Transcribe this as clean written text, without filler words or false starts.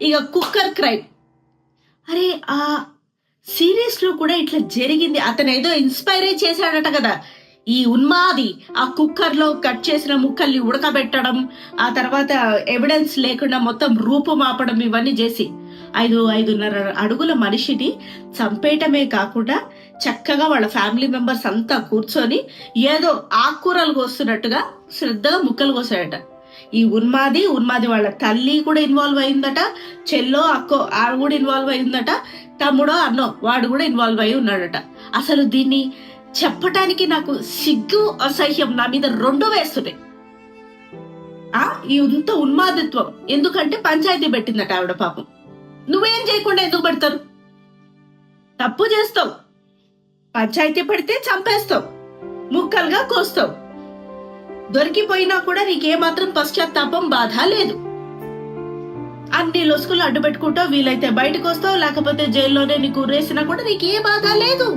ఇక cooker crime. అరే ఆ సిరీస్ లో కూడా ఇట్లా జరిగింది. అతను ఏదో ఇన్స్పైర్ అయి చేశాడట కదా ఈ ఉన్మాది. ఆ కుక్కర్ లో కట్ చేసిన ముక్కల్ని ఉడకబెట్టడం, ఆ తర్వాత ఎవిడెన్స్ లేకుండా మొత్తం రూపుమాపడం, ఇవన్నీ చేసి 5-5.5 అడుగుల మనిషిని చంపేయటమే కాకుండా చక్కగా వాళ్ళ ఫ్యామిలీ మెంబర్స్ అంతా కూర్చొని ఏదో ఆకుకూరలు కోస్తున్నట్టుగా శ్రద్ధగా ముక్కలు కోసాడట. ఈ ఉన్మాది వాళ్ళ తల్లి కూడా ఇన్వాల్వ్ అయిందట, చెల్లో అక్కో ఆడ కూడా ఇన్వాల్వ్ అయిందట, తమ్ముడో అన్నో వాడు కూడా ఇన్వాల్వ్ అయి ఉన్నాడట. అసలు దీన్ని చెప్పటానికి నాకు సిగ్గు అసహ్యం నా మీద రెండు వేస్తున్నాయి. ఈ ఇంత ఉన్మాదిత్వం ఎందుకంటే పంచాయతీ పెట్టిందట ఆవిడ. పాపం నువ్వేం చేయకుండా ఎందుకు పెడతారు? తప్పు చేస్తావు, పంచాయతీ పెడితే చంపేస్తావు, ముక్కలుగా కోస్తావు, దొరికిపోయినా కూడా నీకేమాత్రం పశ్చాత్తాపం బాధ లేదు. అన్ని లొసుకులు అడ్డు పెట్టుకుంటావు, వీలైతే బయటకు వస్తావు, లేకపోతే జైల్లోనే నీకు రేసినా కూడా నీకే బాధ లేదు.